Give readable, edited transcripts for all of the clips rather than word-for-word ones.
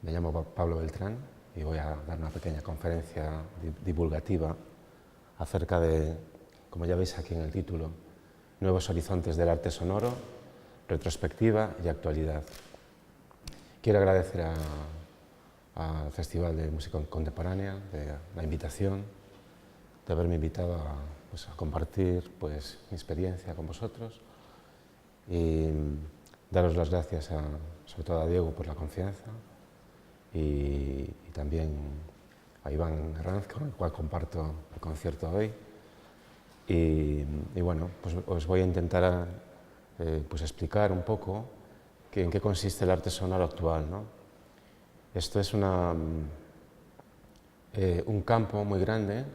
Me llamo Pablo Beltrán y voy a dar una pequeña conferencia divulgativa acerca de, como ya veis aquí en el título, nuevos horizontes del arte sonoro, retrospectiva y actualidad. Quiero agradecer al Festival de Música Contemporánea de la invitación, de haberme invitado a compartir mi experiencia con vosotros y daros las gracias sobre todo a Diego por la confianza y también a Iván Herranz, con el cual comparto el concierto hoy. Y bueno, pues os voy a intentar explicar un poco en qué consiste el arte sonoro actual, ¿no? Esto es un campo muy grande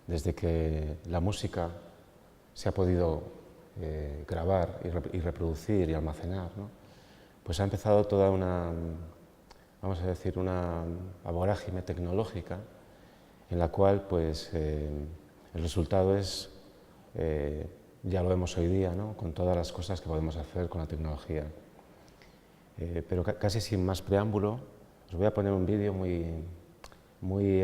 desde que la música se ha podido grabar y reproducir y almacenar, ¿no? Pues ha empezado toda una vorágine tecnológica en la cual el resultado es, ya lo vemos hoy día, ¿no? Con todas las cosas que podemos hacer con la tecnología. Pero casi sin más preámbulo, os voy a poner un vídeo muy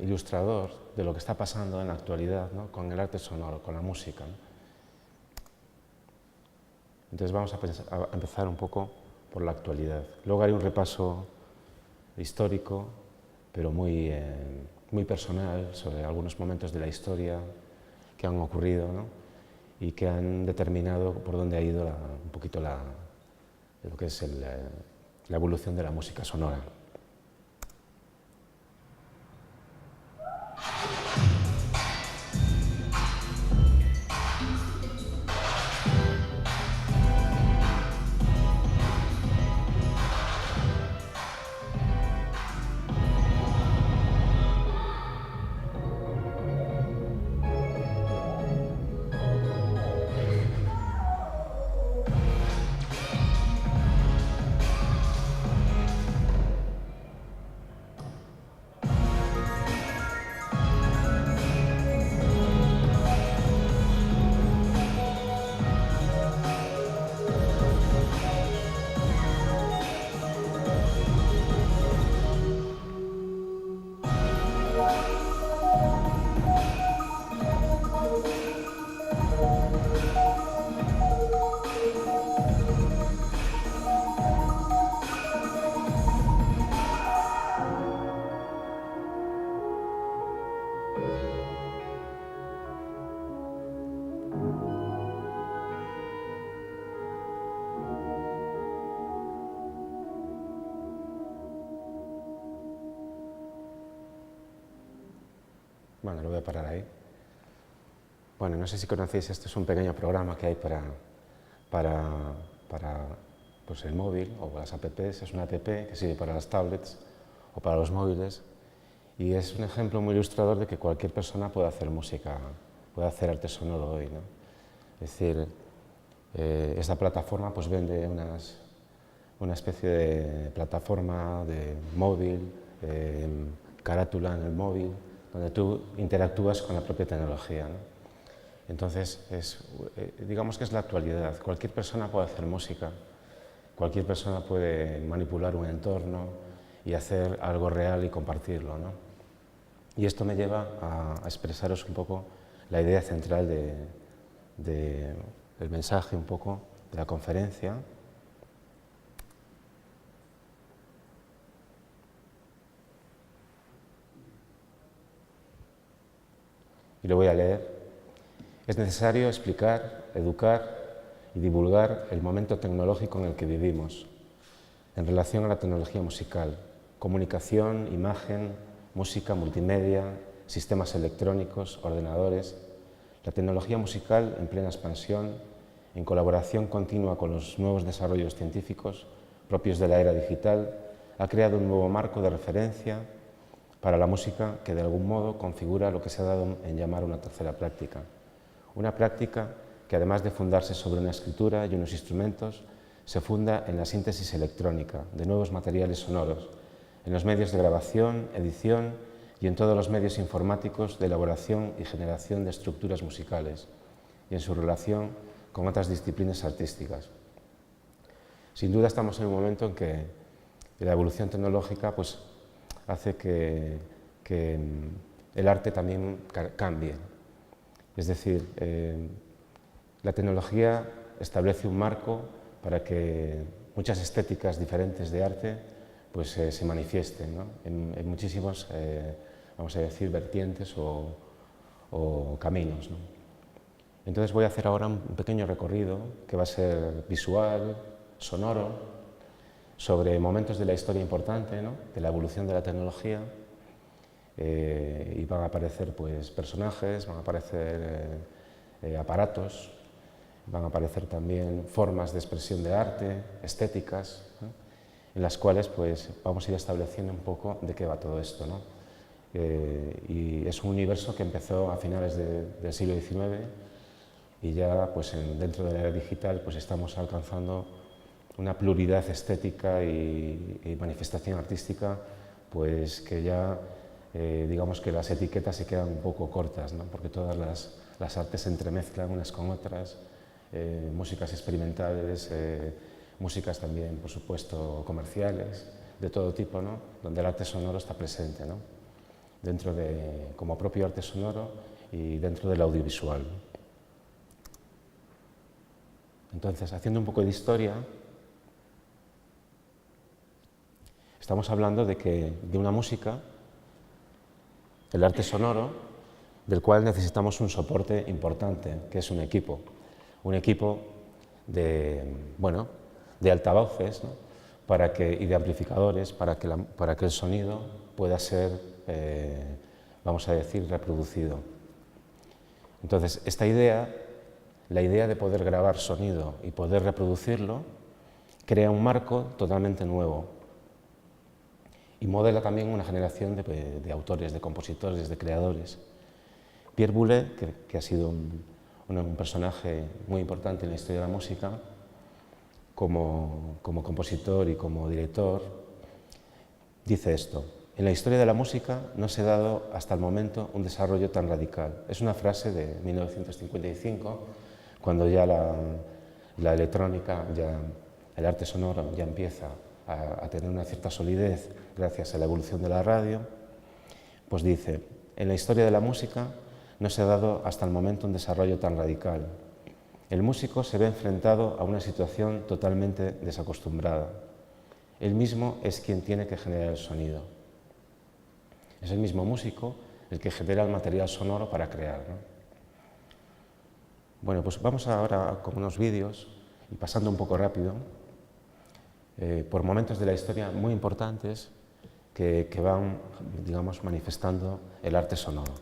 ilustrador de lo que está pasando en la actualidad, ¿no? Con el arte sonoro, con la música, ¿no? Entonces vamos a empezar un poco por la actualidad. Luego haré un repaso histórico, pero muy personal, sobre algunos momentos de la historia que han ocurrido, ¿no? Y que han determinado por dónde ha ido un poquito lo que es la evolución de la música sonora. Bueno, lo voy a parar ahí. Bueno, no sé si conocéis, esto es un pequeño programa que hay para el móvil o las apps. Es una app que sirve para las tablets o para los móviles y es un ejemplo muy ilustrador de que cualquier persona puede hacer música, puede hacer arte sonoro hoy, ¿no? Es decir, esta plataforma pues vende una especie de plataforma de móvil, carátula en el móvil, donde tú interactúas con la propia tecnología, ¿no? Entonces, digamos que es la actualidad. Cualquier persona puede hacer música, cualquier persona puede manipular un entorno y hacer algo real y compartirlo, ¿no? Y esto me lleva a expresaros un poco la idea central del mensaje un poco de la conferencia. Y lo voy a leer. Es necesario explicar, educar y divulgar el momento tecnológico en el que vivimos, en relación a la tecnología musical, comunicación, imagen, música, multimedia, sistemas electrónicos, ordenadores. La tecnología musical en plena expansión, en colaboración continua con los nuevos desarrollos científicos propios de la era digital, ha creado un nuevo marco de referencia para la música que de algún modo configura lo que se ha dado en llamar una tercera práctica. Una práctica que además de fundarse sobre una escritura y unos instrumentos, se funda en la síntesis electrónica de nuevos materiales sonoros, en los medios de grabación, edición y en todos los medios informáticos de elaboración y generación de estructuras musicales y en su relación con otras disciplinas artísticas. Sin duda estamos en un momento en que Y la evolución tecnológica pues, hace que el arte también cambie. Es decir, la tecnología establece un marco para que muchas estéticas diferentes de arte pues, se manifiesten, ¿no? en muchísimos, vamos a decir, vertientes o caminos, ¿no? Entonces voy a hacer ahora un pequeño recorrido que va a ser visual, sonoro, sobre momentos de la historia importante, ¿no? De la evolución de la tecnología, y van a aparecer pues, personajes, van a aparecer aparatos, van a aparecer también formas de expresión de arte, estéticas, ¿no? En las cuales pues, vamos a ir estableciendo un poco de qué va todo esto, ¿no? Y es un universo que empezó a finales del siglo XIX y ya pues, dentro de la era digital pues, estamos alcanzando una pluralidad estética y manifestación artística pues, que ya digamos que las etiquetas se quedan un poco cortas, ¿no? Porque todas las artes se entremezclan unas con otras, músicas experimentales, músicas también, por supuesto, comerciales, de todo tipo, ¿no? Donde el arte sonoro está presente, ¿no? Dentro como propio arte sonoro y dentro del audiovisual. Entonces, haciendo un poco de historia, estamos hablando de una música, el arte sonoro, del cual necesitamos un soporte importante, que es un equipo de altavoces, ¿no? Y de amplificadores para que el sonido pueda ser, vamos a decir, reproducido. Entonces, la idea de poder grabar sonido y poder reproducirlo, crea un marco totalmente nuevo y modela también una generación de autores, de compositores, de creadores. Pierre Boulez, que ha sido un personaje muy importante en la historia de la música, como compositor y como director, dice esto: en la historia de la música no se ha dado hasta el momento un desarrollo tan radical. Es una frase de 1955, cuando ya la electrónica, el arte sonoro ya empieza a tener una cierta solidez gracias a la evolución de la radio. Pues dice: en la historia de la música no se ha dado hasta el momento un desarrollo tan radical. El músico se ve enfrentado a una situación totalmente desacostumbrada. Él mismo es quien tiene que generar el sonido. Es el mismo músico el que genera el material sonoro para crear, ¿no? Bueno, pues vamos ahora con unos vídeos, y pasando un poco rápido, por momentos de la historia muy importantes que van, digamos, manifestando el arte sonoro.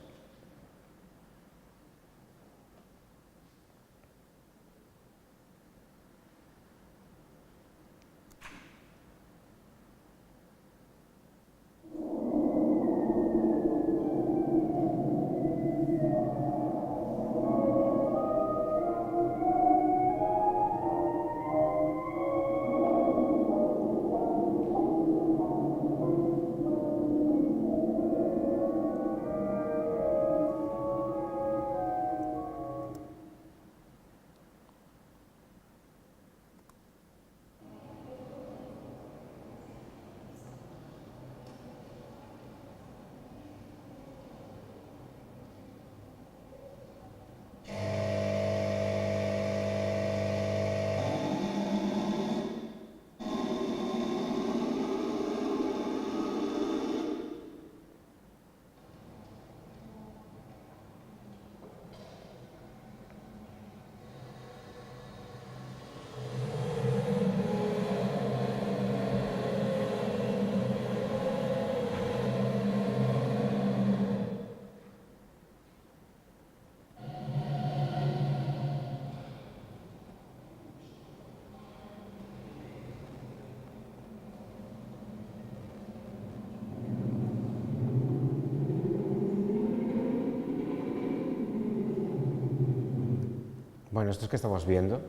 Bueno, estos que estamos viendo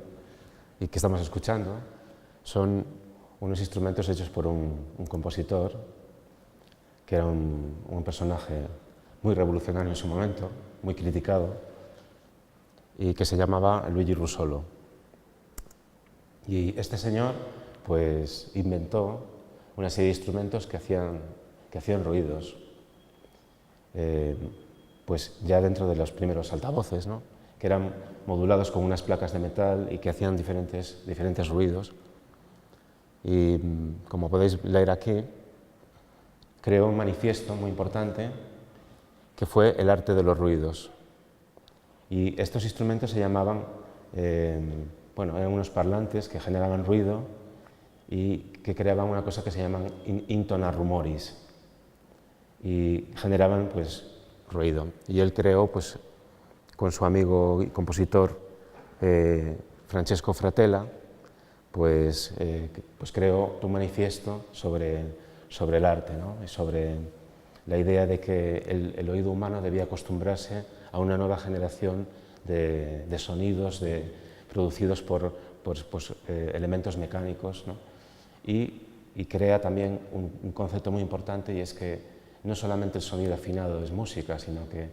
y que estamos escuchando son unos instrumentos hechos por un compositor que era un personaje muy revolucionario en su momento, muy criticado, y que se llamaba Luigi Russolo. Y este señor pues inventó una serie de instrumentos que hacían ruidos, pues ya dentro de los primeros altavoces, ¿no? Que eran modulados con unas placas de metal y que hacían diferentes ruidos. Y como podéis leer aquí, creó un manifiesto muy importante que fue el arte de los ruidos. Y estos instrumentos se llamaban, eran unos parlantes que generaban ruido y que creaban una cosa que se llaman intona rumoris y generaban pues ruido. Y él creó pues con su amigo y compositor Francesco Fratella pues creó un manifiesto sobre el arte, ¿no? Y sobre la idea de que el oído humano debía acostumbrarse a una nueva generación de sonidos producidos por elementos mecánicos, ¿no? Y crea también un concepto muy importante, y es que no solamente el sonido afinado es música, sino que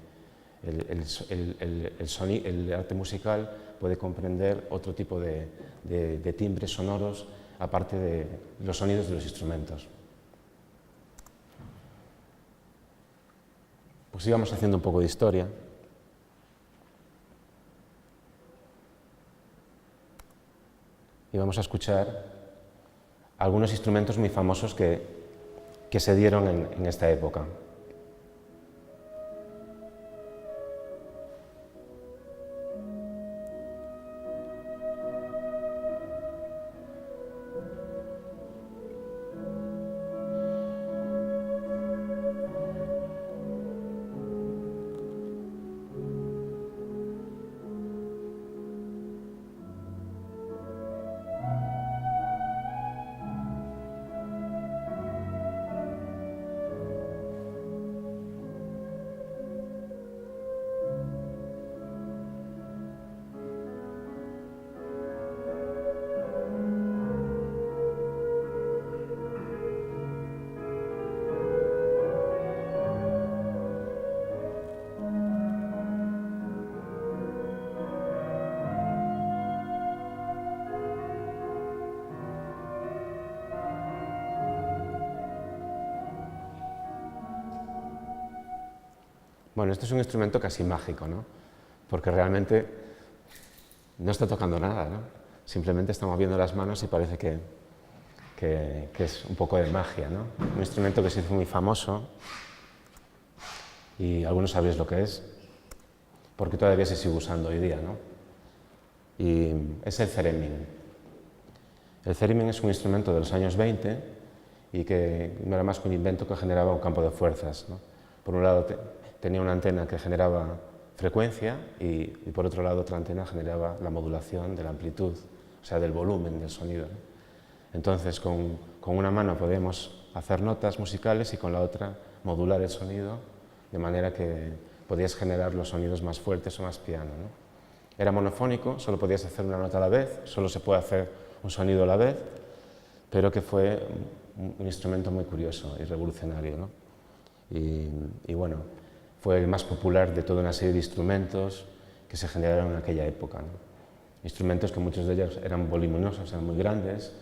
el arte musical puede comprender otro tipo de timbres sonoros aparte de los sonidos de los instrumentos. Pues íbamos haciendo un poco de historia. Y vamos a escuchar algunos instrumentos muy famosos que se dieron en esta época. Bueno, esto es un instrumento casi mágico, ¿no? Porque realmente no está tocando nada, ¿no? Simplemente está moviendo las manos y parece que es un poco de magia, ¿no? Un instrumento que se hizo muy famoso y algunos sabéis lo que es, porque todavía se sigue usando hoy día, ¿no? Y es el theremin. El theremin es un instrumento de los años 20 y que no era más que un invento que generaba un campo de fuerzas, ¿no? Por un lado tenía una antena que generaba frecuencia y por otro lado otra antena generaba la modulación de la amplitud, o sea, del volumen del sonido, ¿no? Entonces, con una mano podemos hacer notas musicales y con la otra modular el sonido, de manera que podías generar los sonidos más fuertes o más piano, ¿no? Era monofónico, solo podías hacer una nota a la vez, solo se puede hacer un sonido a la vez, pero que fue un instrumento muy curioso y revolucionario, ¿no? Y bueno, fue el más popular de toda una serie de instrumentos que se generaron en aquella época, ¿no? Instrumentos que muchos de ellos eran voluminosos, eran muy grandes,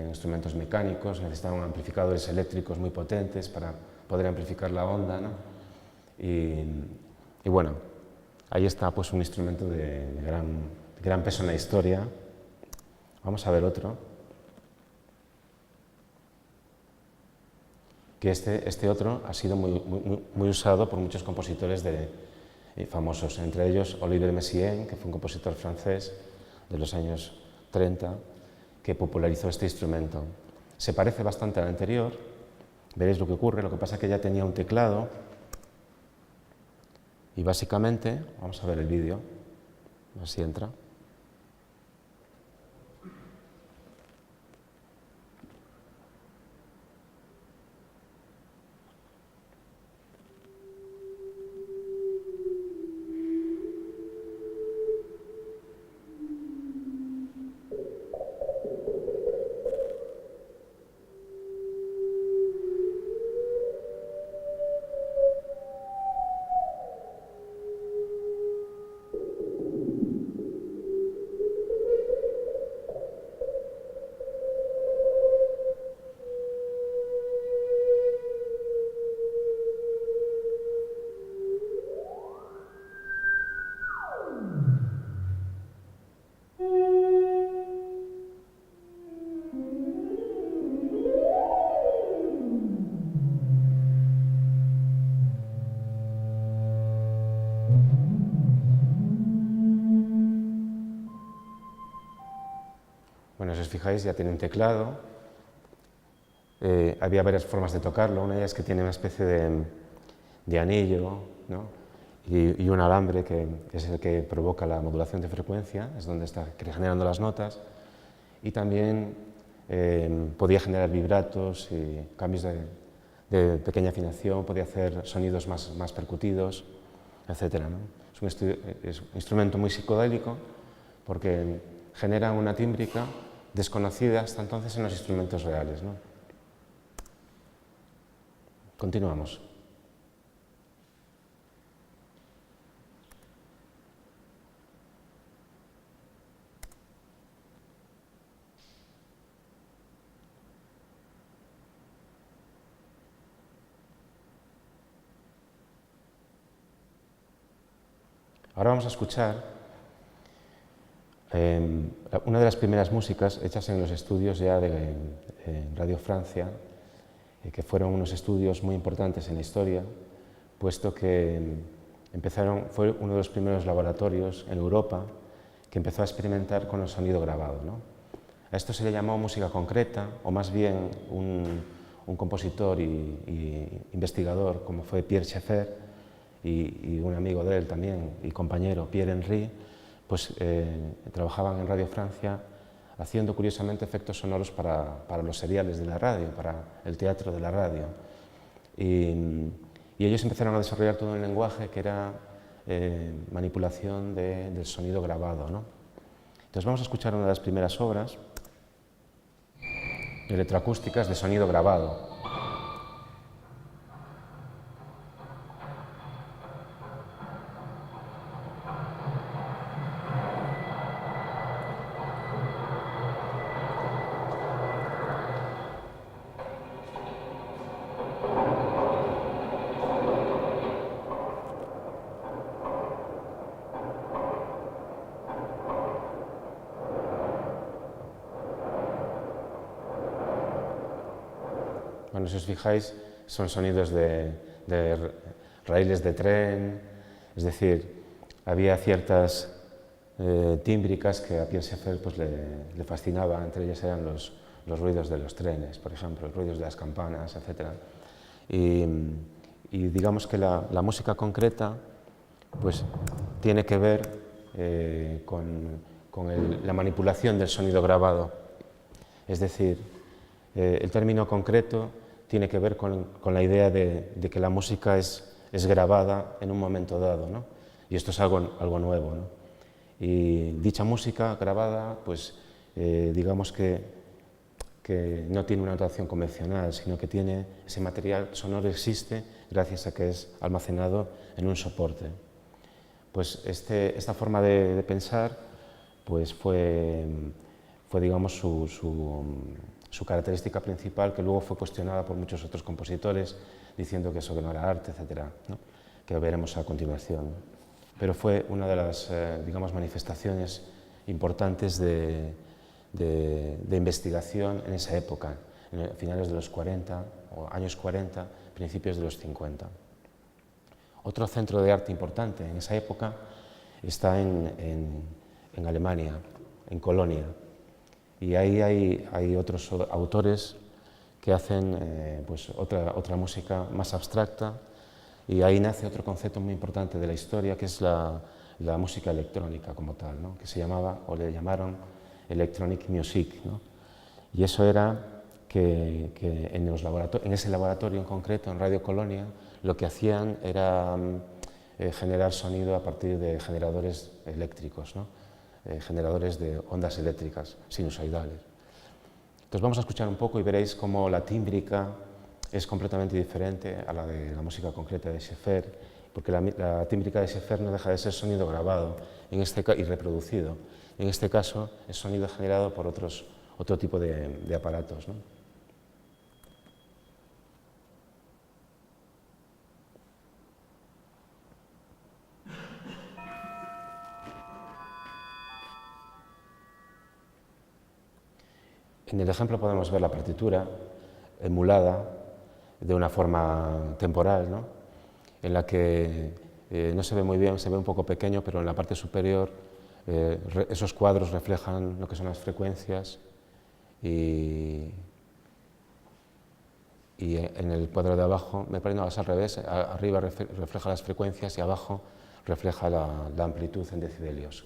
instrumentos mecánicos, necesitaban amplificadores eléctricos muy potentes para poder amplificar la onda, ¿no? Y bueno, ahí está pues un instrumento de gran peso en la historia. Vamos a ver otro. Que este otro ha sido muy usado por muchos compositores famosos, entre ellos Olivier Messiaen, que fue un compositor francés de los años 30, que popularizó este instrumento. Se parece bastante al anterior, veréis lo que ocurre, lo que pasa es que ya tenía un teclado y básicamente, vamos a ver el vídeo, a ver si entra. Bueno, si os fijáis, ya tiene un teclado. Había varias formas de tocarlo. Una de ellas es que tiene una especie de anillo, ¿no? y un alambre que es el que provoca la modulación de frecuencia, es donde está generando las notas. Y también podía generar vibratos y cambios de pequeña afinación, podía hacer sonidos más percutidos, etc., ¿no? Es un instrumento muy psicodélico porque genera una tímbrica desconocida hasta entonces en los instrumentos reales, ¿no? Continuamos. Ahora vamos a escuchar una de las primeras músicas hechas en los estudios ya de Radio Francia, que fueron unos estudios muy importantes en la historia, puesto que fue uno de los primeros laboratorios en Europa que empezó a experimentar con el sonido grabado, ¿no? A esto se le llamó música concreta, o más bien un compositor y investigador como fue Pierre Schaeffer, y un amigo de él también y compañero, Pierre Henry, pues trabajaban en Radio Francia haciendo curiosamente efectos sonoros para los seriales de la radio, para el teatro de la radio. Y ellos empezaron a desarrollar todo un lenguaje que era manipulación del sonido grabado, ¿no? Entonces vamos a escuchar una de las primeras obras electroacústicas de sonido grabado. Bueno, si os fijáis, son sonidos de raíles de tren, es decir, había ciertas tímbricas que a Pierre Schaeffer pues, le fascinaba, entre ellas eran los ruidos de los trenes, por ejemplo, los ruidos de las campanas, etc. Y digamos que la música concreta pues, tiene que ver con la manipulación del sonido grabado, es decir, el término concreto tiene que ver con la idea de que la música es grabada en un momento dado, ¿no? Y esto es algo nuevo, ¿no? Y dicha música grabada, pues digamos que no tiene una notación convencional, sino que tiene ese material sonoro existe gracias a que es almacenado en un soporte. Pues esta forma de pensar pues fue digamos, su característica principal, que luego fue cuestionada por muchos otros compositores, diciendo que eso no era arte, etc., ¿no? Que veremos a continuación. Pero fue una de las, digamos, manifestaciones importantes de investigación en esa época, en finales de los 40, o años 40, principios de los 50. Otro centro de arte importante en esa época está en Alemania, en Colonia. Y ahí hay otros autores que hacen pues otra música más abstracta, y ahí nace otro concepto muy importante de la historia, que es la música electrónica como tal, ¿no? Que se llamaba, o le llamaron, Electronic Music, ¿no? Y eso era que en ese laboratorio en concreto, en Radio Colonia, lo que hacían era generar sonido a partir de generadores eléctricos, ¿no? Generadores de ondas eléctricas sinusoidales. Entonces vamos a escuchar un poco y veréis cómo la tímbrica es completamente diferente a la de la música concreta de Schaeffer, porque la tímbrica de Schaeffer no deja de ser sonido grabado y reproducido. En este caso es sonido generado por otro tipo de aparatos, ¿no? En el ejemplo podemos ver la partitura emulada de una forma temporal, ¿no? En la que no se ve muy bien, se ve un poco pequeño, pero en la parte superior Esos cuadros reflejan lo que son las frecuencias y en el cuadro de abajo, me parece no, es al revés, arriba refleja las frecuencias y abajo refleja la amplitud en decibelios.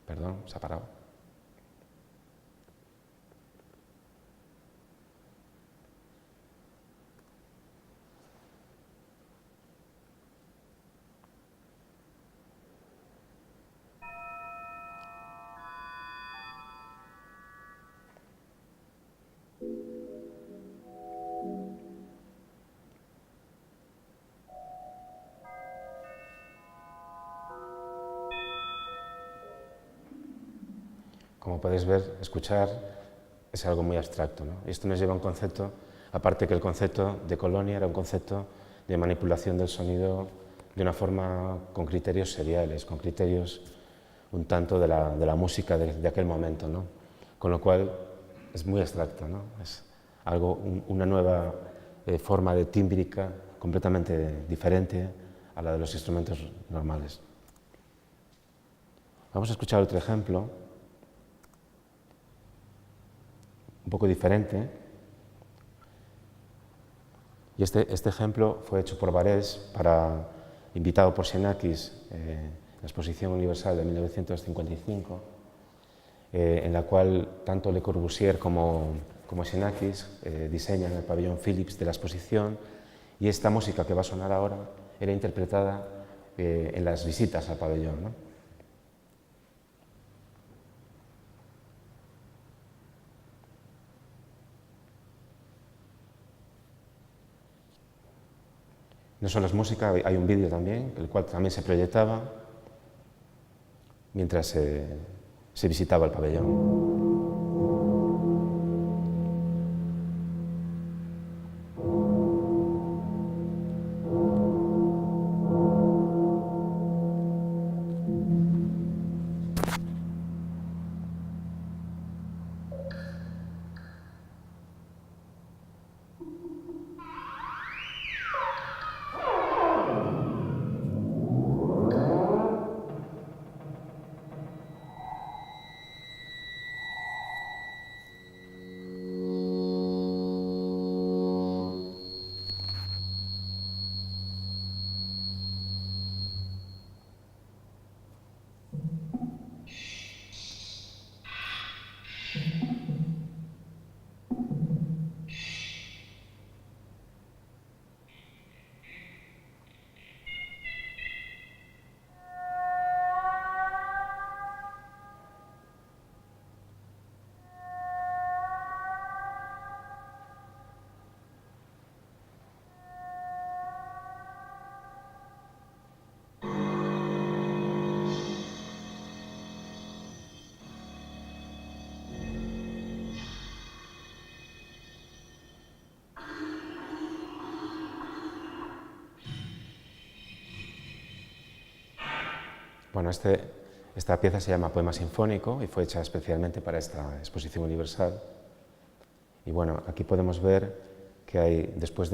Perdón, se ha parado. Como podéis ver, escuchar es algo muy abstracto, ¿no? Y esto nos lleva a un concepto, aparte que el concepto de colonia era un concepto de manipulación del sonido de una forma con criterios seriales, con criterios un tanto de la música de aquel momento, ¿no? Con lo cual es muy abstracto, ¿no? Es algo, una nueva forma de tímbrica completamente diferente a la de los instrumentos normales. Vamos a escuchar otro ejemplo, un poco diferente. Y este ejemplo fue hecho por Barés, invitado por Xenakis en la Exposición Universal de 1955, en la cual tanto Le Corbusier como Xenakis diseñan el pabellón Philips de la exposición, y esta música que va a sonar ahora era interpretada en las visitas al pabellón, ¿no? No solo es música, hay un vídeo también, el cual también se proyectaba mientras se visitaba el pabellón. Bueno, esta pieza se llama Poema Sinfónico y fue hecha especialmente para esta exposición universal. Y bueno, aquí podemos ver que hay, después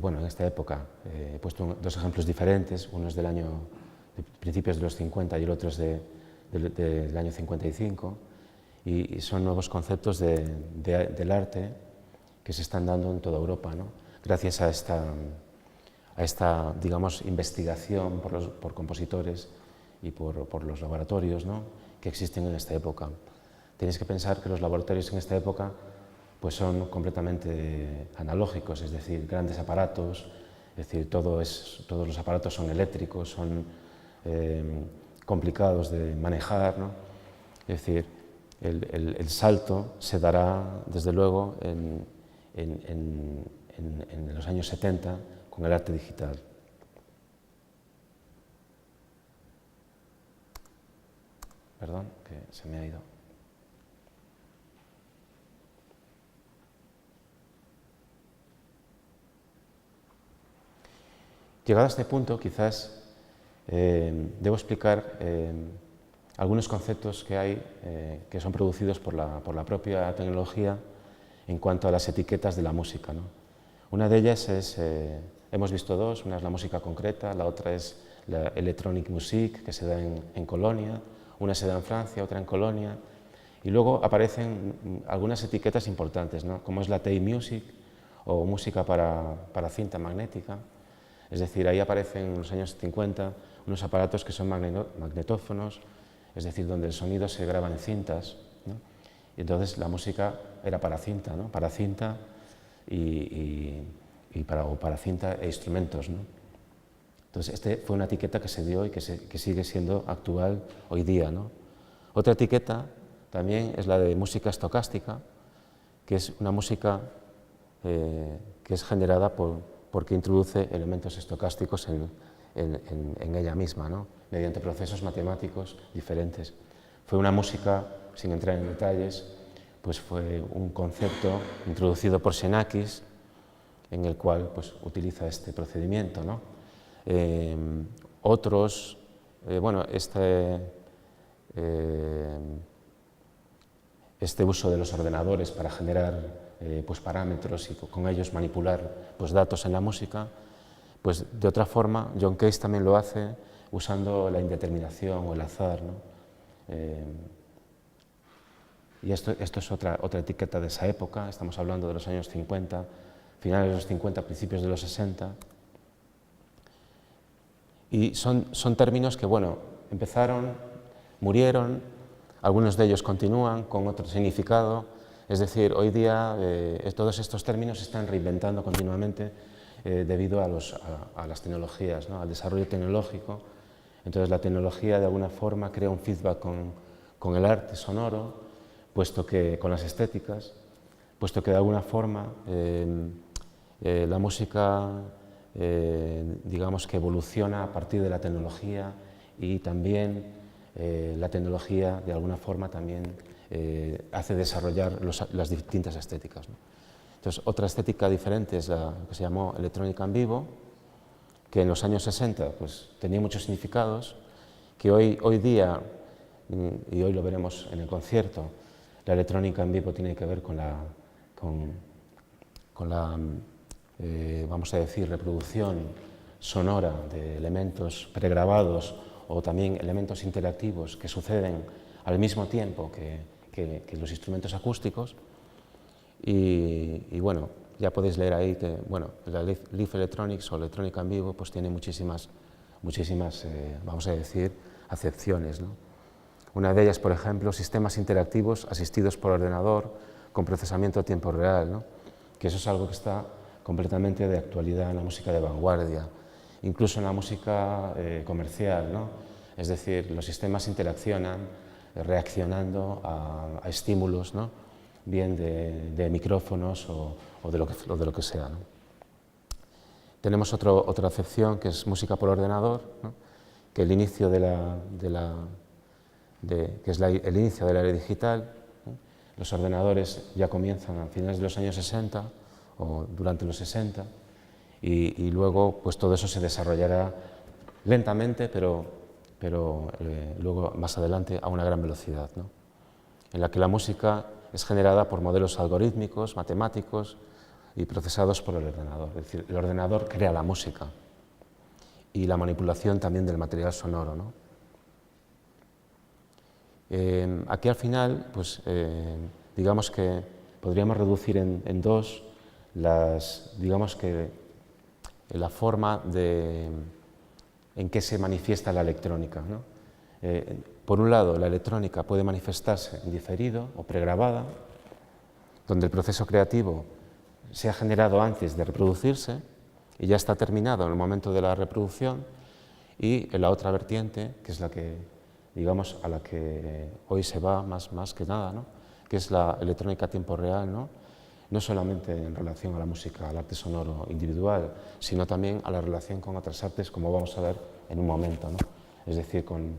bueno, en esta época he puesto dos ejemplos diferentes, uno es de principios de los 50 y el otro es del año 55, y son nuevos conceptos del arte que se están dando en toda Europa, ¿no? Gracias a esta, digamos, investigación por compositores y por los laboratorios, ¿no?, que existen en esta época. Tenéis que pensar que los laboratorios en esta época pues son completamente analógicos, es decir, grandes aparatos, es decir, todos los aparatos son eléctricos, son complicados de manejar, ¿no? Es decir, el salto se dará, desde luego, en los años 70 con el arte digital. Perdón, que se me ha ido. Llegado a este punto, quizás debo explicar algunos conceptos que hay que son producidos por la propia tecnología en cuanto a las etiquetas de la música, ¿no? Una de ellas es, hemos visto dos, una es la música concreta, la otra es la electronic music, que se da en Colonia, una se da en Francia, otra en Colonia, y luego aparecen algunas etiquetas importantes, ¿no? Como es la tape music o música para cinta magnética. Es decir, ahí aparecen en los años 50 unos aparatos que son magnetófonos, es decir, donde el sonido se graba en cintas, ¿no? Y entonces la música era para cinta, ¿no? Para cinta para cinta e instrumentos, ¿no? Entonces, esta fue una etiqueta que se dio y que sigue siendo actual hoy día, ¿no? Otra etiqueta también es la de música estocástica, que es una música que es generada porque introduce elementos estocásticos en ella misma, ¿no? Mediante procesos matemáticos diferentes. Fue una música, sin entrar en detalles, pues fue un concepto introducido por Xenakis, en el cual pues, utiliza este procedimiento, ¿no? Otros, bueno, este uso de los ordenadores para generar pues, parámetros y con ellos manipular pues, datos en la música, pues de otra forma John Cage también lo hace usando la indeterminación o el azar, ¿no? Y esto es otra etiqueta de esa época, estamos hablando de los años 50, finales de los 50, principios de los 60, y son términos que, bueno, empezaron, murieron, algunos de ellos continúan con otro significado, es decir, hoy día todos estos términos se están reinventando continuamente debido a las tecnologías, ¿no? Al desarrollo tecnológico. Entonces la tecnología de alguna forma crea un feedback con el arte sonoro, puesto que con las estéticas, puesto que de alguna forma la música digamos que evoluciona a partir de la tecnología y también la tecnología de alguna forma también hace desarrollar las distintas estéticas, ¿no? Entonces, otra estética diferente es la que se llamó electrónica en vivo, que en los años 60 pues, tenía muchos significados, que hoy día, y hoy lo veremos en el concierto, la electrónica en vivo tiene que ver con la vamos a decir, reproducción sonora de elementos pregrabados o también elementos interactivos que suceden al mismo tiempo que los instrumentos acústicos. Y bueno, ya podéis leer ahí que bueno, la Live Electronics o electrónica en vivo pues tiene muchísimas vamos a decir, acepciones, ¿no? Una de ellas, por ejemplo, sistemas interactivos asistidos por ordenador con procesamiento a tiempo real, ¿no? Que eso es algo que está completamente de actualidad en la música de vanguardia, incluso en la música comercial, ¿no? Es decir, los sistemas interaccionan reaccionando a estímulos, ¿no? Bien de micrófonos o de lo que sea, ¿no? Tenemos otra acepción que es música por ordenador, ¿no? Que el inicio que es el inicio de la era digital, ¿no? Los ordenadores ya comienzan a finales de los años 60 o durante los 60 y luego pues todo eso se desarrollará lentamente, pero luego más adelante a una gran velocidad, ¿no? En la que la música es generada por modelos algorítmicos, matemáticos y procesados por el ordenador. Es decir, el ordenador crea la música y la manipulación también del material sonoro, ¿no? Aquí al final, pues, digamos que podríamos reducir en dos digamos que la forma en que se manifiesta la electrónica, ¿no? Por un lado, la electrónica puede manifestarse en diferido o pregrabada, donde el proceso creativo se ha generado antes de reproducirse y ya está terminado en el momento de la reproducción, y en la otra vertiente, que es la que, digamos, a la que hoy se va más que nada, ¿no? Que es la electrónica a tiempo real, ¿no? No solamente en relación a la música, al arte sonoro individual, sino también a la relación con otras artes, como vamos a ver en un momento, ¿no? Es decir, con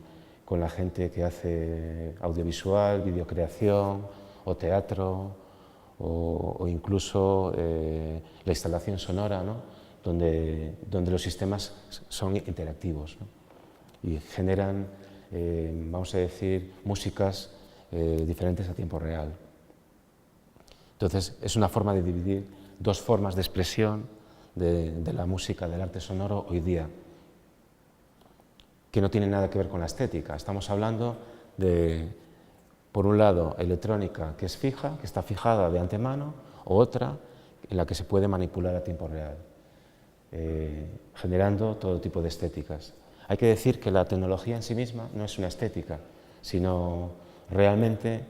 la gente que hace audiovisual, videocreación o teatro o incluso la instalación sonora, ¿no? donde los sistemas son interactivos, ¿no? Y generan, vamos a decir, músicas diferentes a tiempo real. Entonces, es una forma de dividir dos formas de expresión de la música, del arte sonoro hoy día, que no tiene nada que ver con la estética. Estamos hablando de, por un lado, electrónica que es fija, que está fijada de antemano, o otra en la que se puede manipular a tiempo real, generando todo tipo de estéticas. Hay que decir que la tecnología en sí misma no es una estética, sino realmente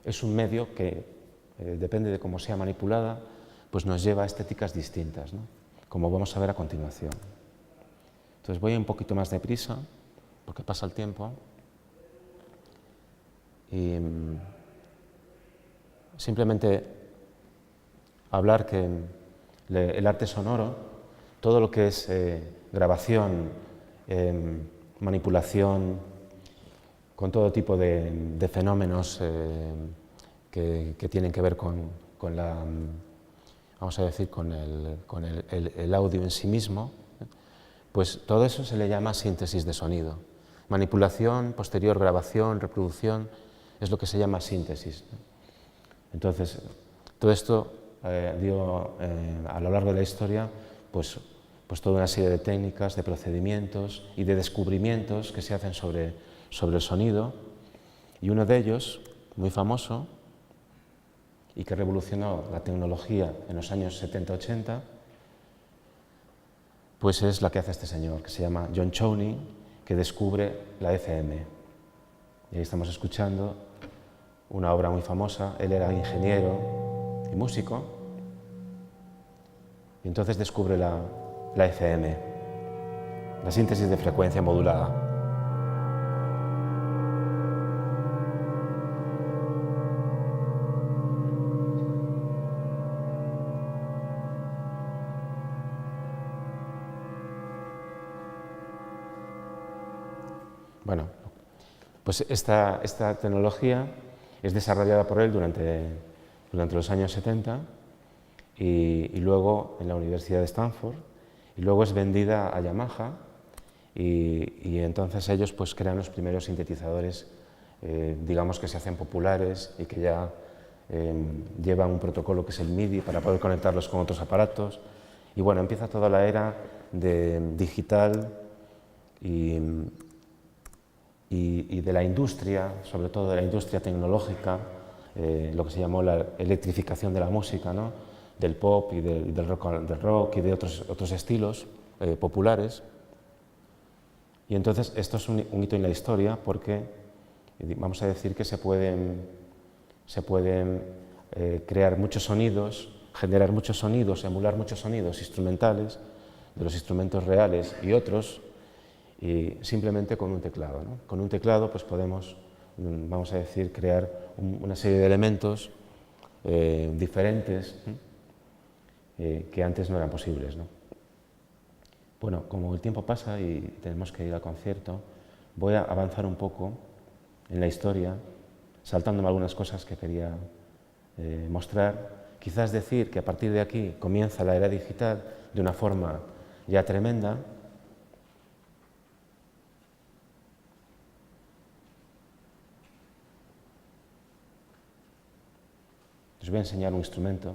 es un medio que, depende de cómo sea manipulada, pues nos lleva a estéticas distintas, ¿no? Como vamos a ver a continuación. Entonces voy un poquito más deprisa, porque pasa el tiempo, y simplemente hablar que el arte sonoro, todo lo que es grabación, manipulación, con todo tipo de fenómenos que tienen que ver con la, vamos a decir, con el audio en sí mismo, pues todo eso se le llama síntesis de sonido. Manipulación, posterior grabación, reproducción, es lo que se llama síntesis. Entonces, todo esto dio a lo largo de la historia pues toda una serie de técnicas, de procedimientos y de descubrimientos que se hacen sobre el sonido, y uno de ellos, muy famoso y que revolucionó la tecnología en los años 70-80, pues es la que hace este señor, que se llama John Chowning, que descubre la FM. Y ahí estamos escuchando una obra muy famosa. Él era ingeniero y músico, y entonces descubre la FM, la síntesis de frecuencia modulada. Bueno, pues esta tecnología es desarrollada por él durante los años 70 y luego en la Universidad de Stanford, y luego es vendida a Yamaha, y entonces ellos pues crean los primeros sintetizadores, digamos, que se hacen populares y que ya llevan un protocolo que es el MIDI para poder conectarlos con otros aparatos. Y bueno, empieza toda la era digital y de la industria, sobre todo de la industria tecnológica, lo que se llamó la electrificación de la música, ¿no? Del pop y del rock y de otros estilos populares. Y entonces esto es un hito en la historia porque vamos a decir que se pueden crear muchos sonidos, generar muchos sonidos, emular muchos sonidos instrumentales de los instrumentos reales y otros, y simplemente con un teclado, ¿no? Con un teclado pues podemos, vamos a decir, crear una serie de elementos diferentes que antes no eran posibles, ¿no? Bueno, como el tiempo pasa y tenemos que ir al concierto, voy a avanzar un poco en la historia, saltándome algunas cosas que quería mostrar. Quizás decir que a partir de aquí comienza la era digital de una forma ya tremenda. Os voy a enseñar un instrumento.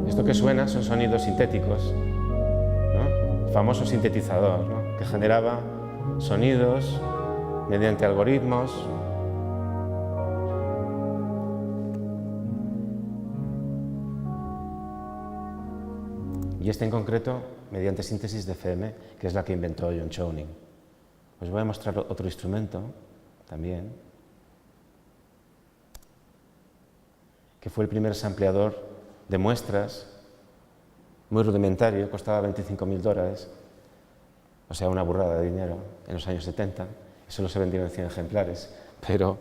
Esto que suena son sonidos sintéticos, ¿no? El famoso sintetizador, ¿no? Que generaba sonidos mediante algoritmos. Y este en concreto mediante síntesis de FM, que es la que inventó John Chowning. Os voy a mostrar otro instrumento también, que fue el primer sampleador de muestras, muy rudimentario, costaba $25.000, o sea, una burrada de dinero en los años 70, y solo se vendieron 100 ejemplares, pero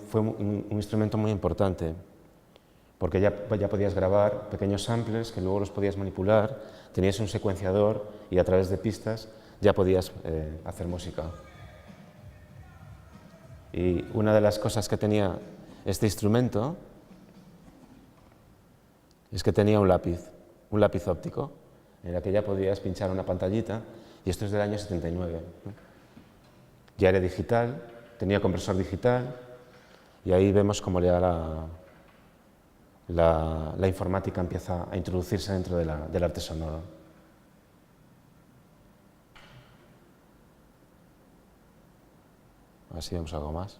fue un instrumento muy importante, porque ya podías grabar pequeños samples que luego los podías manipular, tenías un secuenciador y a través de pistas ya podías hacer música. Y una de las cosas que tenía este instrumento es que tenía un lápiz. un lápiz óptico, en el que ya podías pinchar una pantallita, y esto es del año 79. Ya era digital, tenía compresor digital, y ahí vemos cómo ya la informática empieza a introducirse dentro del arte sonoro. A ver si vemos algo más.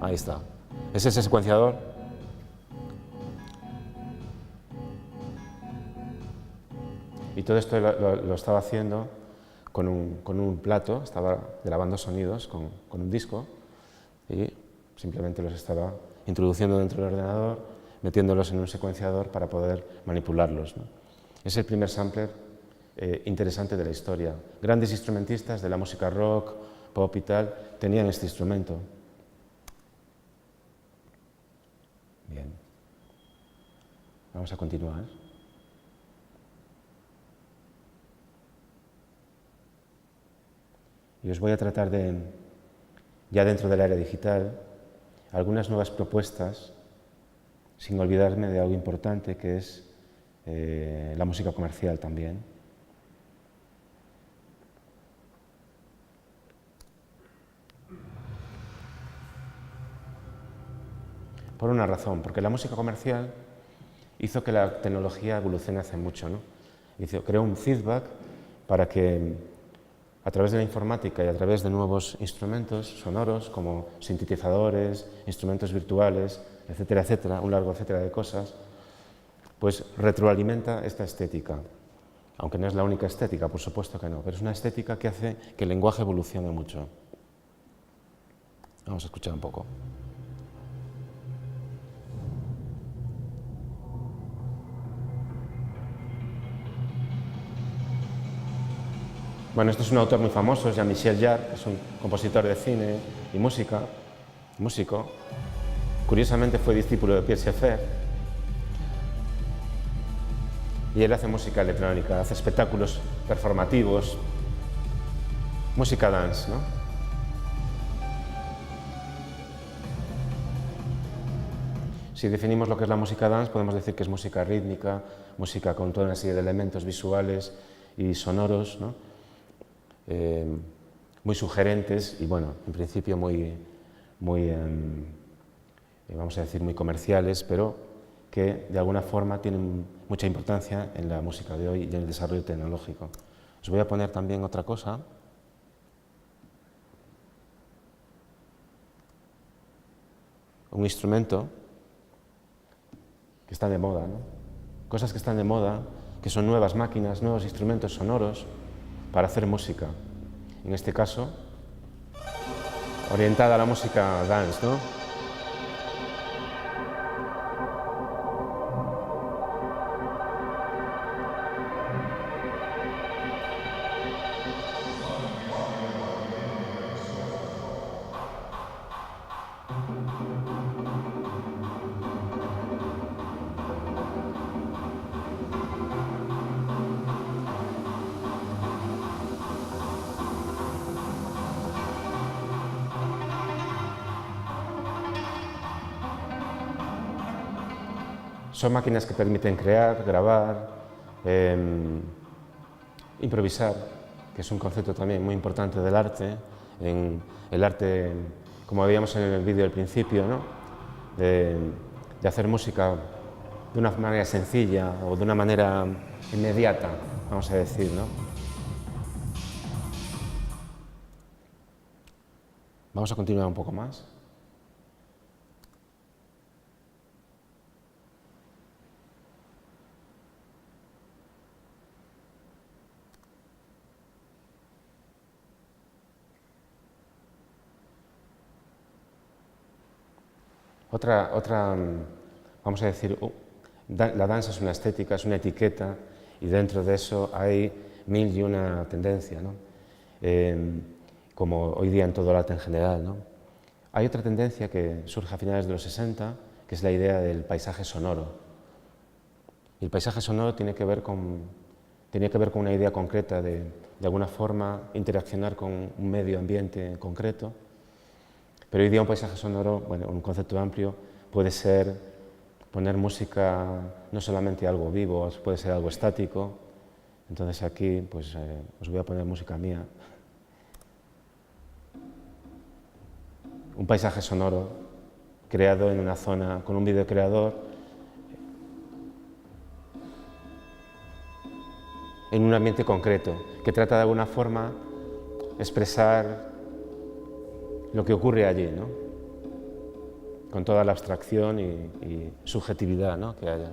Ahí está. Es ese secuenciador. Y todo esto lo estaba haciendo con un plato, estaba grabando sonidos con un disco y simplemente los estaba introduciendo dentro del ordenador, metiéndolos en un secuenciador para poder manipularlos, ¿no? Es el primer sampler interesante de la historia. Grandes instrumentistas de la música rock, pop y tal, tenían este instrumento. Bien. Vamos a continuar. Y os voy a tratar de, ya dentro del área digital, algunas nuevas propuestas, sin olvidarme de algo importante que es la música comercial también. Por una razón, porque la música comercial hizo que la tecnología evolucione hace mucho, ¿no? Creó un feedback para que a través de la informática y a través de nuevos instrumentos sonoros como sintetizadores, instrumentos virtuales, etcétera, etcétera, un largo etcétera de cosas, pues retroalimenta esta estética. Aunque no es la única estética, por supuesto que no, pero es una estética que hace que el lenguaje evolucione mucho. Vamos a escuchar un poco. Bueno, este es un autor muy famoso, es Jean-Michel Jarre, que es un compositor de cine y música, músico. Curiosamente fue discípulo de Pierre Schaeffer. Y él hace música electrónica, hace espectáculos performativos, música dance, ¿no? Si definimos lo que es la música dance, podemos decir que es música rítmica, música con toda una serie de elementos visuales y sonoros, ¿no? Muy sugerentes y, bueno, en principio muy vamos a decir, muy comerciales, pero que de alguna forma tienen mucha importancia en la música de hoy y en el desarrollo tecnológico. Os voy a poner también otra cosa. Un instrumento que está de moda, ¿no? Cosas que están de moda, que son nuevas máquinas, nuevos instrumentos sonoros para hacer música. En este caso, orientada a la música dance, ¿no? Son máquinas que permiten crear, grabar, improvisar, que es un concepto también muy importante del arte. En el arte, como veíamos en el vídeo al principio, ¿no? de hacer música de una manera sencilla o de una manera inmediata, vamos a decir, ¿no? Vamos a continuar un poco más. Vamos a decir, la danza es una estética, es una etiqueta, y dentro de eso hay mil y una tendencia, ¿no? Como hoy día en todo el arte en general, ¿no? Hay otra tendencia que surge a finales de los 60, que es la idea del paisaje sonoro. Y el paisaje sonoro tenía que ver con una idea concreta de alguna forma interaccionar con un medio ambiente concreto. Pero hoy día un paisaje sonoro, bueno, un concepto amplio, puede ser poner música no solamente algo vivo, puede ser algo estático. Entonces aquí pues, os voy a poner música mía. Un paisaje sonoro creado en una zona con un videocreador en un ambiente concreto, que trata de alguna forma expresar lo que ocurre allí, ¿no? Con toda la abstracción y subjetividad, ¿no?, que haya.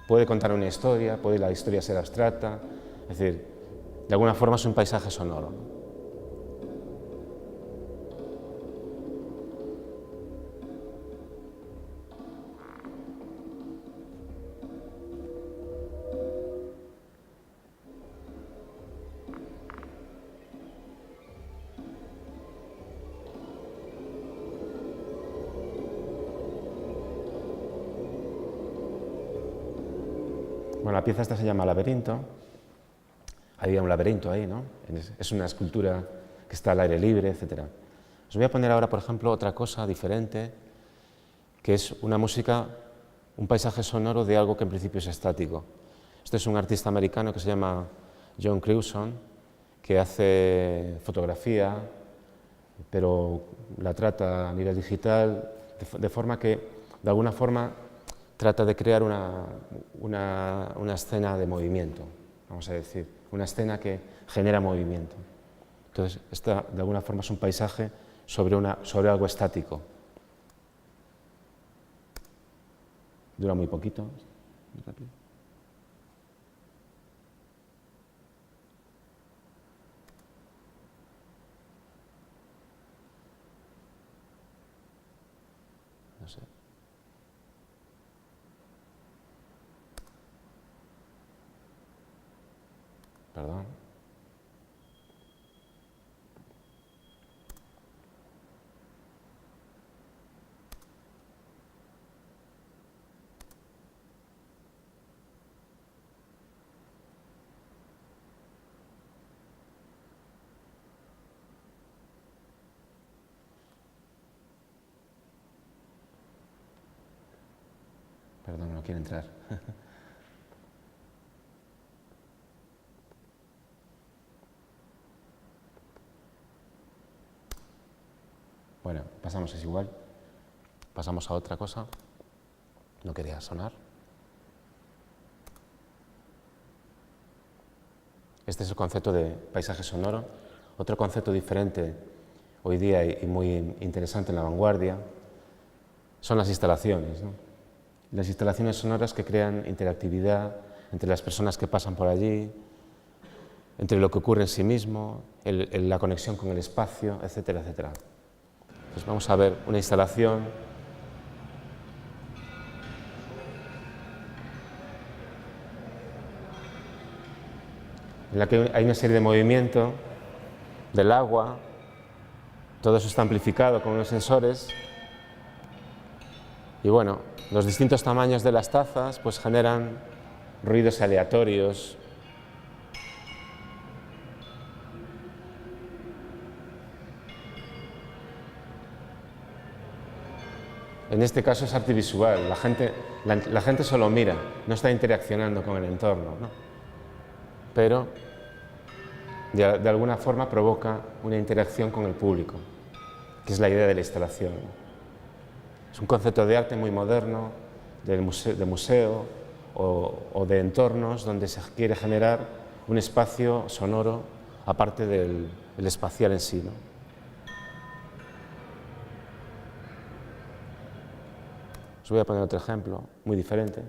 Puede contar una historia, puede la historia ser abstracta, es decir, de alguna forma es un paisaje sonoro, ¿no? Bueno, la pieza esta se llama Laberinto. Había un laberinto ahí, ¿no? Es una escultura que está al aire libre, etc. Os voy a poner ahora, por ejemplo, otra cosa diferente, que es una música, un paisaje sonoro de algo que en principio es estático. Este es un artista americano que se llama John Crewson, que hace fotografía, pero la trata a nivel digital, de forma que, de alguna forma, trata de crear una escena de movimiento, vamos a decir, una escena que genera movimiento. Entonces, esta de alguna forma es un paisaje sobre algo estático. Dura muy poquito, muy rápido. No sé. Perdón. Perdón, no quiere entrar. Bueno, pasamos, es igual. Pasamos a otra cosa. No quería sonar. Este es el concepto de paisaje sonoro. Otro concepto diferente hoy día y muy interesante en la vanguardia son las instalaciones, ¿no? Las instalaciones sonoras que crean interactividad entre las personas que pasan por allí, entre lo que ocurre en sí mismo, la conexión con el espacio, etcétera, etcétera. Pues vamos a ver una instalación en la que hay una serie de movimientos del agua, todo eso está amplificado con unos sensores y bueno, los distintos tamaños de las tazas pues generan ruidos aleatorios. En este caso es arte visual, la gente solo mira, no está interaccionando con el entorno, ¿no? Pero de alguna forma provoca una interacción con el público, que es la idea de la instalación. Es un concepto de arte muy moderno, de museo o de entornos donde se quiere generar un espacio sonoro aparte del espacial en sí, ¿no? Os voy a poner otro ejemplo muy diferente.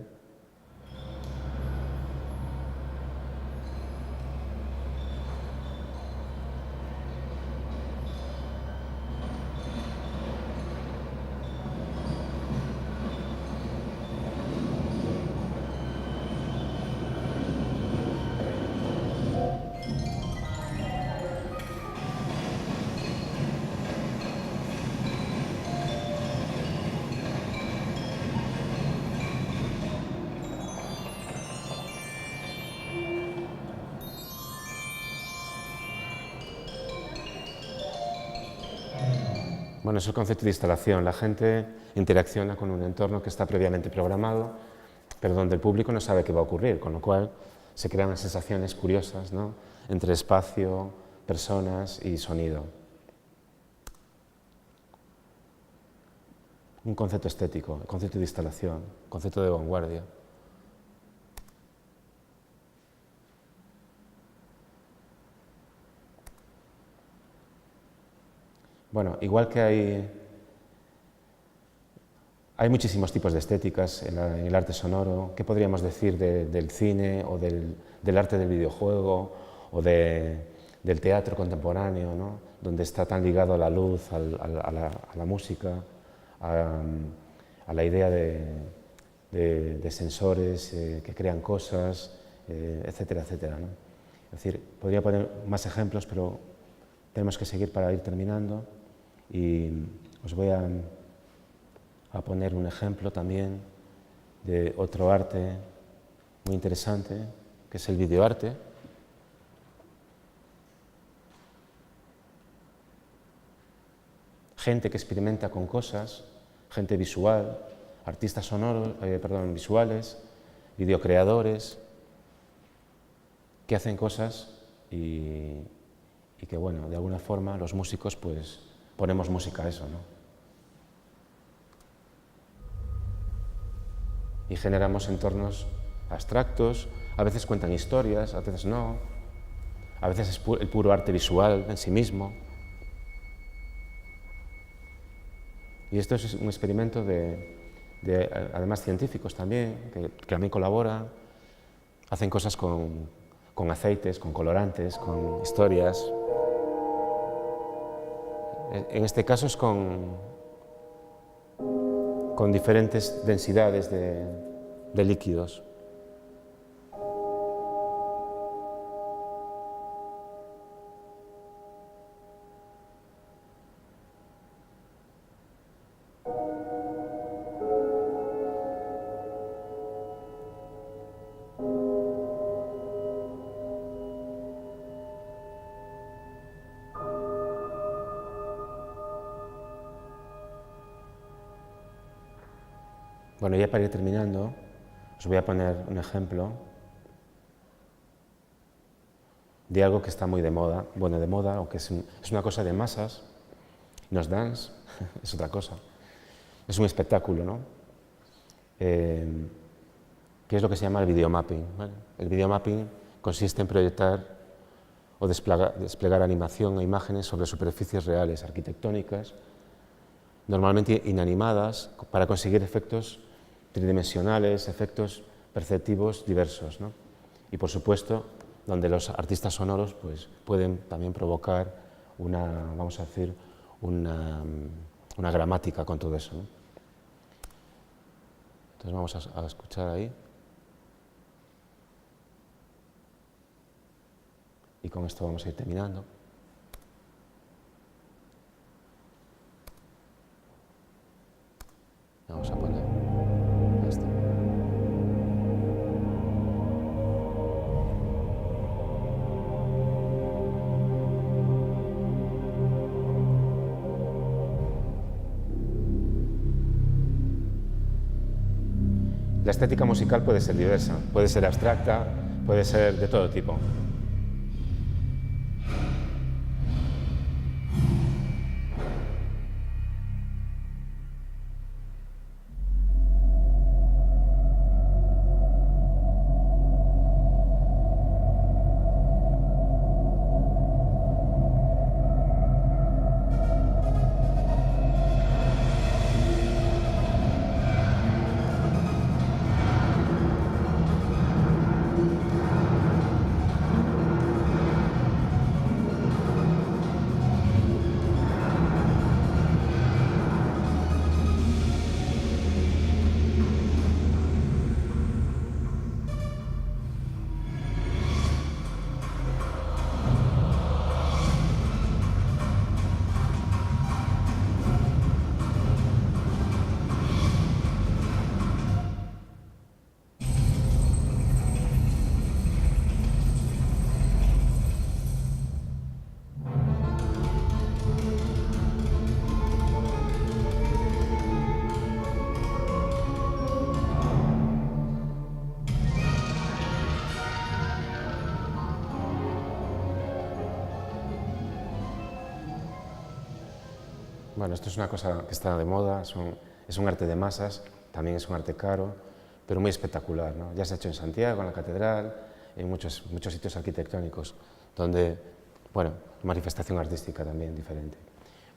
Bueno, es el concepto de instalación. La gente interacciona con un entorno que está previamente programado, pero donde el público no sabe qué va a ocurrir, con lo cual se crean sensaciones curiosas, ¿no?, entre espacio, personas y sonido. Un concepto estético, el concepto de instalación, concepto de vanguardia. Bueno, igual que hay muchísimos tipos de estéticas en el arte sonoro. ¿Qué podríamos decir del cine o del arte del videojuego o del teatro contemporáneo, ¿no?, donde está tan ligado a la luz, a la música, a la idea de sensores que crean cosas, etcétera, etcétera, ¿no? Es decir, podría poner más ejemplos, pero tenemos que seguir para ir terminando, y os voy a poner un ejemplo también de otro arte muy interesante, que es el videoarte. Gente que experimenta con cosas, gente visual, artistas sonoros, visuales, videocreadores, que hacen cosas y que, bueno, de alguna forma los músicos pues ponemos música a eso, ¿no? Y generamos entornos abstractos, a veces cuentan historias, a veces no, a veces es el puro arte visual en sí mismo. Y esto es un experimento además científicos también, que a mí colaboran, hacen cosas con aceites, con colorantes, con historias. En este caso es con diferentes densidades de líquidos. Bueno, ya para ir terminando, os voy a poner un ejemplo de algo que está muy de moda, o que es una cosa de masas. No es dance, es otra cosa. Es un espectáculo, ¿no? Que es lo que se llama el videomapping, ¿vale? El videomapping consiste en proyectar o desplegar animación e imágenes sobre superficies reales, arquitectónicas, normalmente inanimadas, para conseguir efectos tridimensionales, efectos perceptivos diversos, ¿no? Y por supuesto, donde los artistas sonoros pues, pueden también provocar vamos a decir, una gramática con todo eso, ¿no? Entonces vamos a escuchar ahí. Y con esto vamos a ir terminando. Vamos a poner esto. La estética musical puede ser diversa, puede ser abstracta, puede ser de todo tipo. Bueno, esto es una cosa que está de moda, es un arte de masas, también es un arte caro, pero muy espectacular, ¿no? Ya se ha hecho en Santiago, en la Catedral, en muchos sitios arquitectónicos, donde, bueno, manifestación artística también diferente.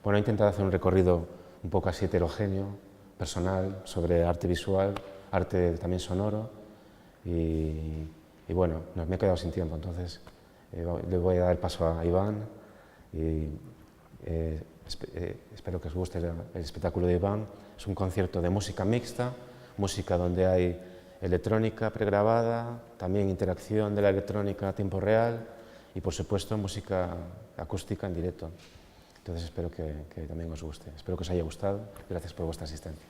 Bueno, he intentado hacer un recorrido un poco así heterogéneo, personal, sobre arte visual, arte también sonoro, y bueno, me he quedado sin tiempo, entonces le voy a dar el paso a Iván, y espero que os guste el espectáculo de Iván. Es un concierto de música mixta, música donde hay electrónica pregrabada, también interacción de la electrónica a tiempo real y, por supuesto, música acústica en directo. Entonces espero que también os guste. Espero que os haya gustado. Gracias por vuestra asistencia.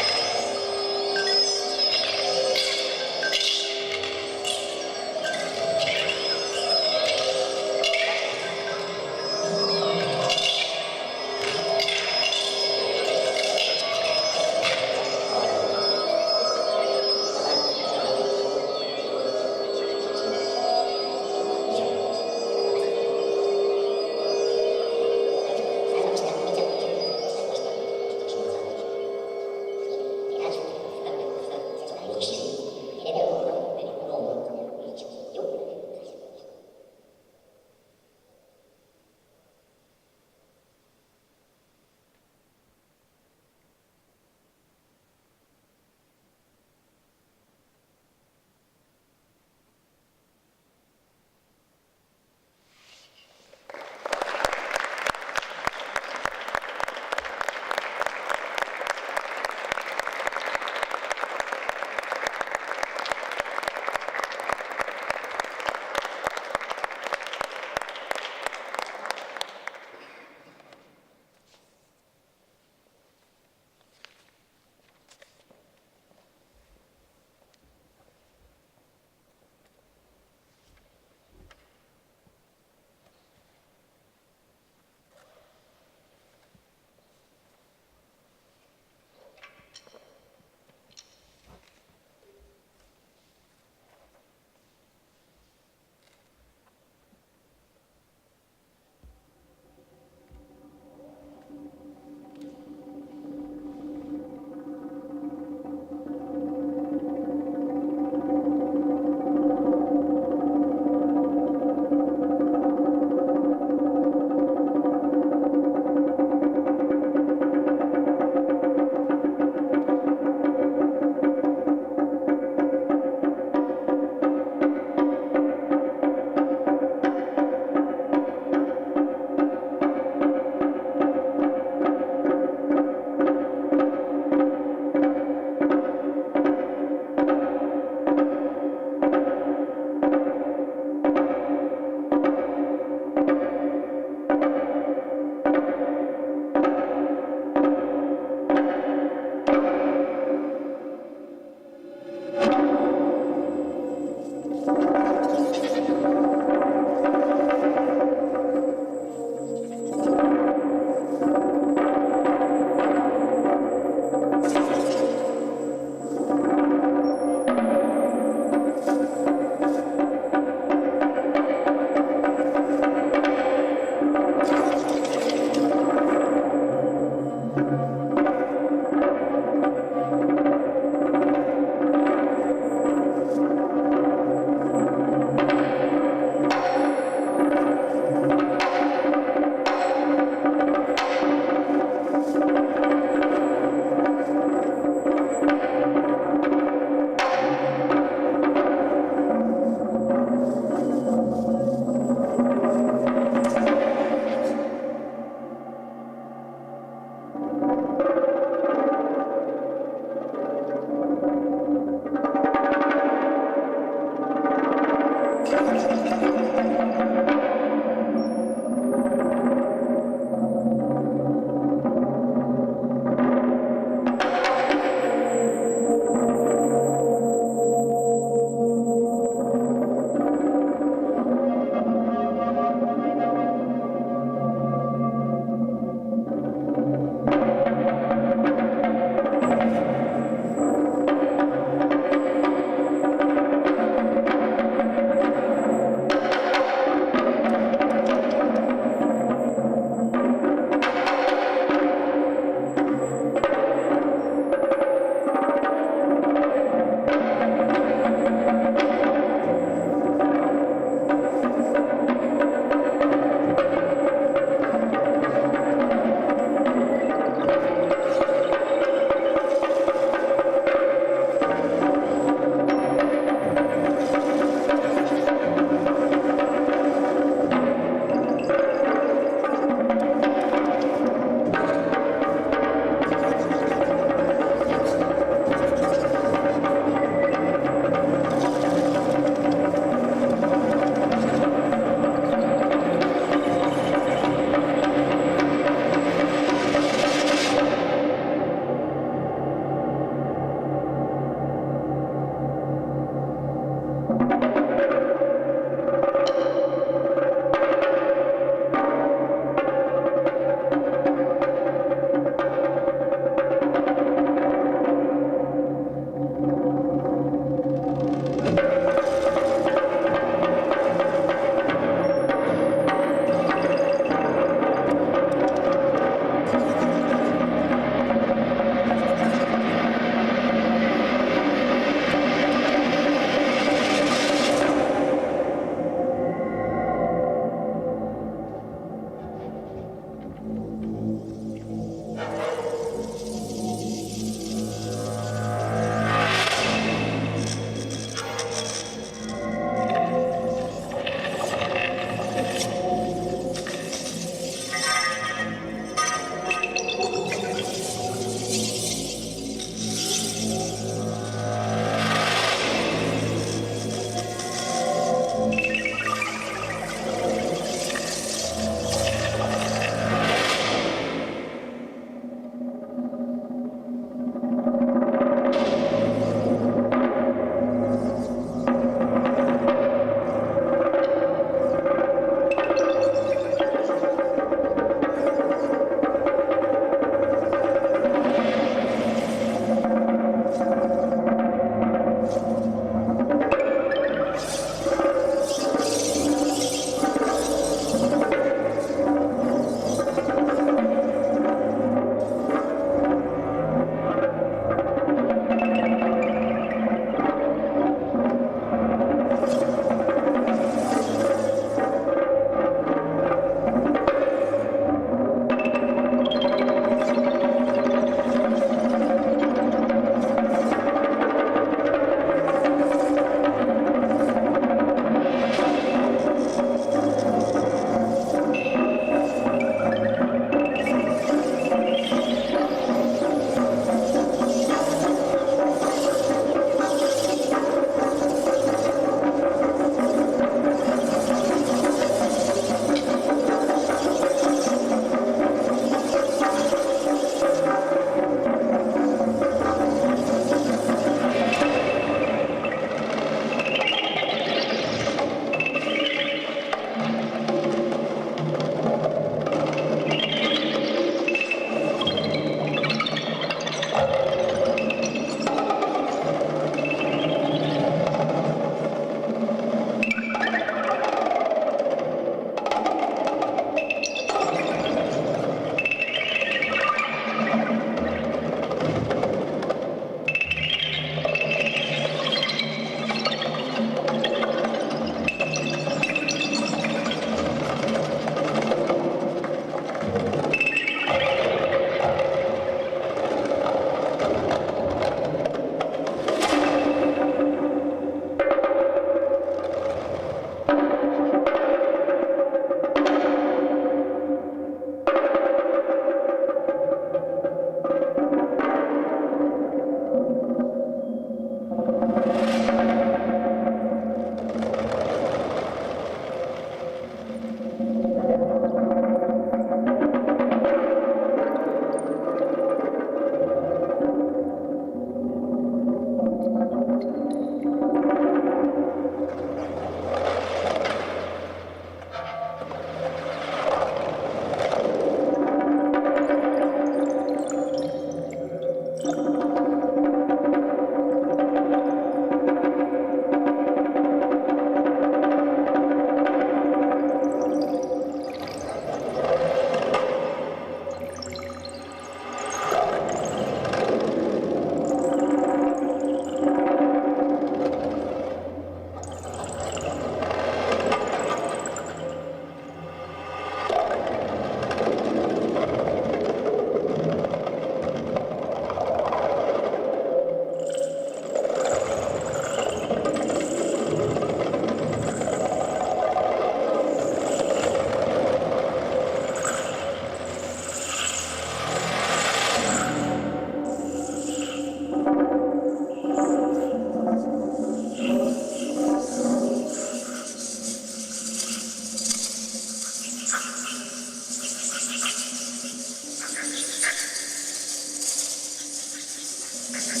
Gracias.